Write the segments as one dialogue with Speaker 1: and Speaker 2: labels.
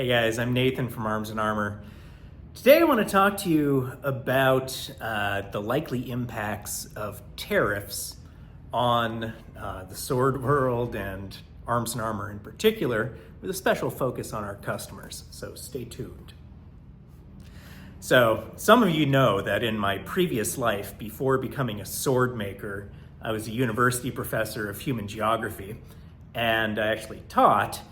Speaker 1: Hey guys, I'm Nathan from Arms and Armor. Today I want to talk to you about the likely impacts of tariffs on the sword world and Arms and Armor in particular, with a special focus on our customers, so stay tuned. So some of you know that in my previous life, before becoming a sword maker, I was a university professor of human geography, and I actually taught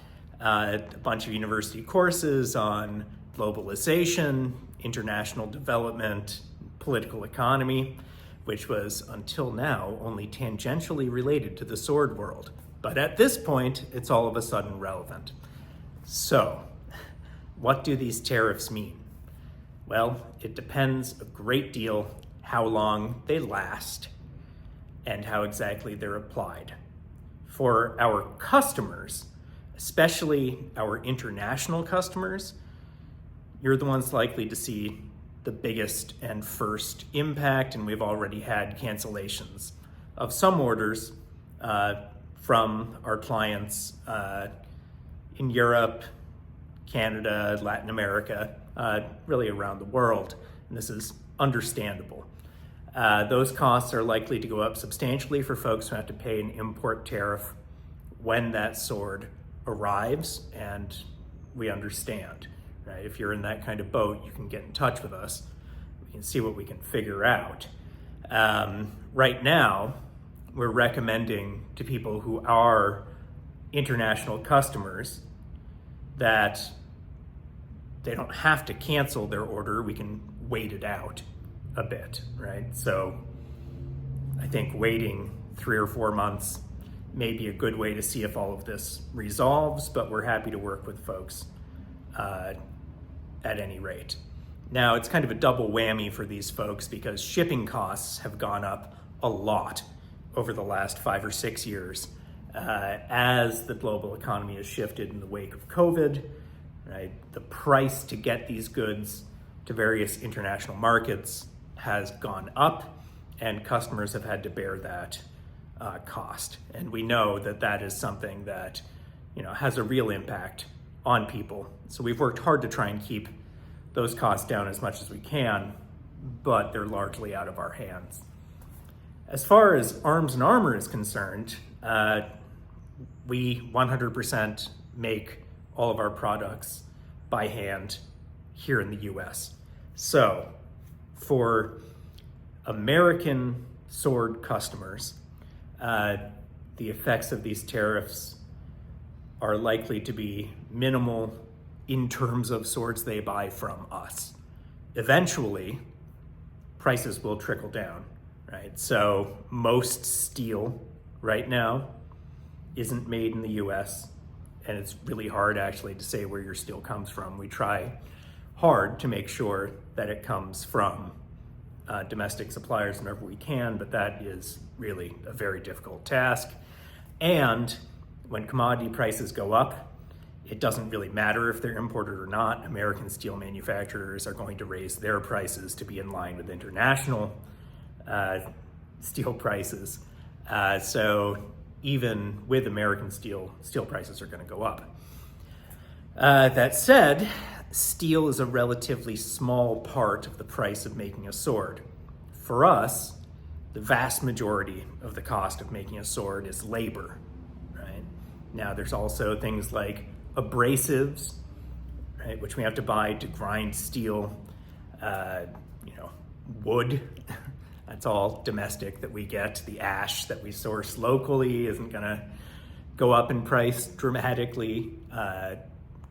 Speaker 1: a bunch of university courses on globalization, international development, political economy, which was until now only tangentially related to the sword world. But at this point, it's all of a sudden relevant. So, what do these tariffs mean? Well, it depends a great deal how long they last and how exactly they're applied. For our customers, especially our international customers, you're the ones likely to see the biggest and first impact, and we've already had cancellations of some orders from our clients in Europe, Canada, Latin America, really around the world, and this is understandable. Those costs are likely to go up substantially for folks who have to pay an import tariff when that sword arrives, and we understand, right? If you're in that kind of boat, you can get in touch with us. We can see what we can figure out. Right now, we're recommending to people who are international customers that they don't have to cancel their order. We can wait it out a bit, right? So I think waiting 3 or 4 months may be a good way to see if all of this resolves, but we're happy to work with folks at any rate. Now, it's kind of a double whammy for these folks because shipping costs have gone up a lot over the last 5 or 6 years as the global economy has shifted in the wake of COVID, right? The price to get these goods to various international markets has gone up, and customers have had to bear that cost. And we know that that is something that, has a real impact on people. So we've worked hard to try and keep those costs down as much as we can, but they're largely out of our hands. As far as Arms and Armor is concerned, we 100% make all of our products by hand here in the US. So for American sword customers, the effects of these tariffs are likely to be minimal in terms of swords they buy from us. Eventually, prices will trickle down, right? So most steel right now isn't made in the US, and it's really hard actually to say where your steel comes from. We try hard to make sure that it comes from domestic suppliers whenever we can, but that is really a very difficult task. And when commodity prices go up, it doesn't really matter if they're imported or not. American steel manufacturers are going to raise their prices to be in line with international steel prices. So even with American steel prices are going to go up. That said, steel is a relatively small part of the price of making a sword. For us, the vast majority of the cost of making a sword is labor, right? Now, there's also things like abrasives, right, which we have to buy to grind steel, wood. That's all domestic that we get. The ash that we source locally isn't gonna go up in price dramatically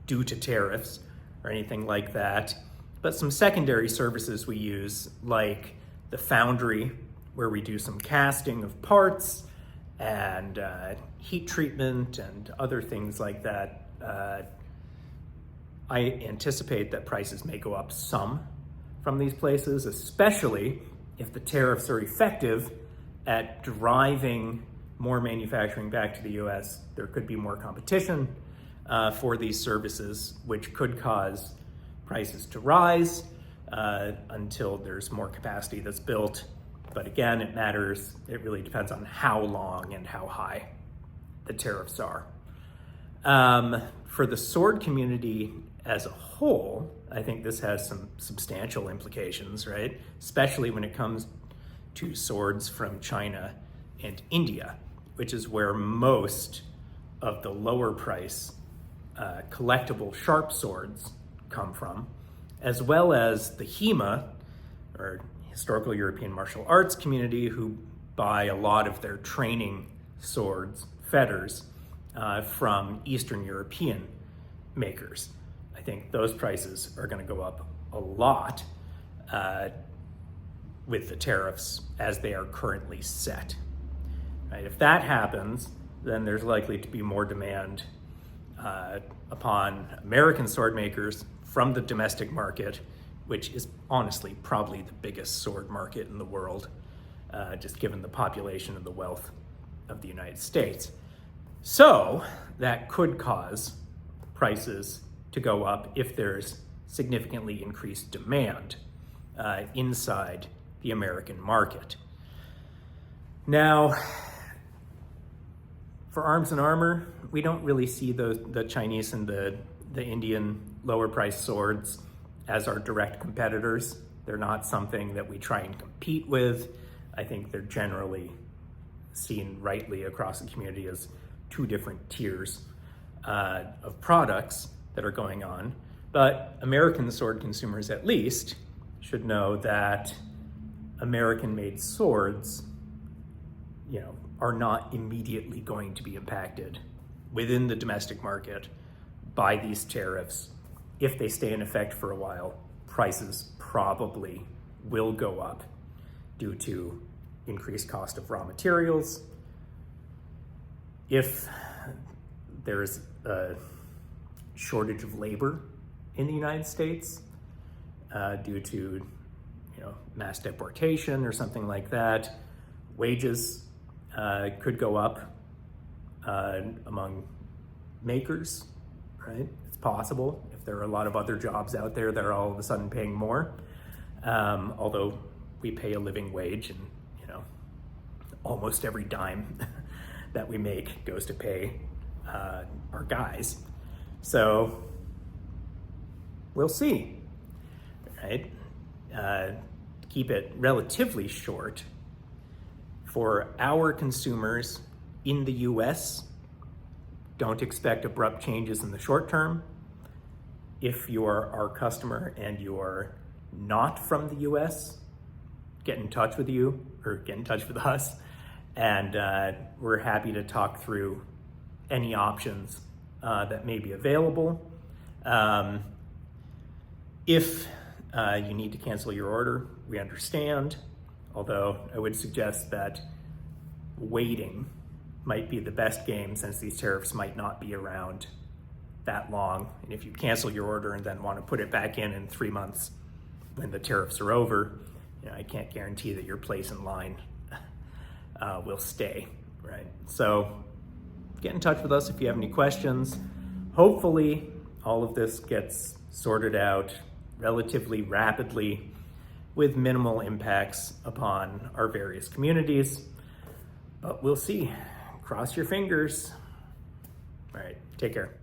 Speaker 1: due to tariffs or anything like that. But some secondary services we use, like the foundry, where we do some casting of parts and heat treatment and other things like that. I anticipate that prices may go up some from these places, especially if the tariffs are effective at driving more manufacturing back to the US. There could be more competition for these services, which could cause prices to rise until there's more capacity that's built. But again, it matters. It really depends on how long and how high the tariffs are. For the sword community, as a whole, I think this has some substantial implications, right? Especially when it comes to swords from China and India, which is where most of the lower price collectible sharp swords come from, as well as the HEMA, or Historical European Martial Arts community, who buy a lot of their training swords, fetters, from Eastern European makers. I think those prices are going to go up a lot with the tariffs as they are currently set. Right? If that happens, then there's likely to be more demand upon American sword makers from the domestic market, which is honestly probably the biggest sword market in the world, just given the population and the wealth of the United States. So that could cause prices to go up if there's significantly increased demand inside the American market. Now, for arms and armor, we don't really see the Chinese and the Indian lower priced swords as our direct competitors. They're not something that we try and compete with. I think they're generally seen rightly across the community as two different tiers of products that are going on. But American sword consumers at least should know that American-made swords, are not immediately going to be impacted within the domestic market by these tariffs. If they stay in effect for a while, prices probably will go up due to increased cost of raw materials. If there's a shortage of labor in the United States due to mass deportation or something like that, wages could go up among makers, right? It's possible if there are a lot of other jobs out there that are all of a sudden paying more, although we pay a living wage and almost every dime that we make goes to pay our guys. So we'll see, right? Keep it relatively short. For our consumers in the US, don't expect abrupt changes in the short term. If you're our customer and you're not from the US, get in touch with you or get in touch with us, and we're happy to talk through any options that may be available. If you need to cancel your order, we understand, although I would suggest that waiting might be the best game, since these tariffs might not be around that long. And if you cancel your order and then want to put it back in 3 months when the tariffs are over, I can't guarantee that your place in line will stay, right? So get in touch with us if you have any questions. Hopefully all of this gets sorted out relatively rapidly with minimal impacts upon our various communities, but we'll see. Cross your fingers. All right, take care.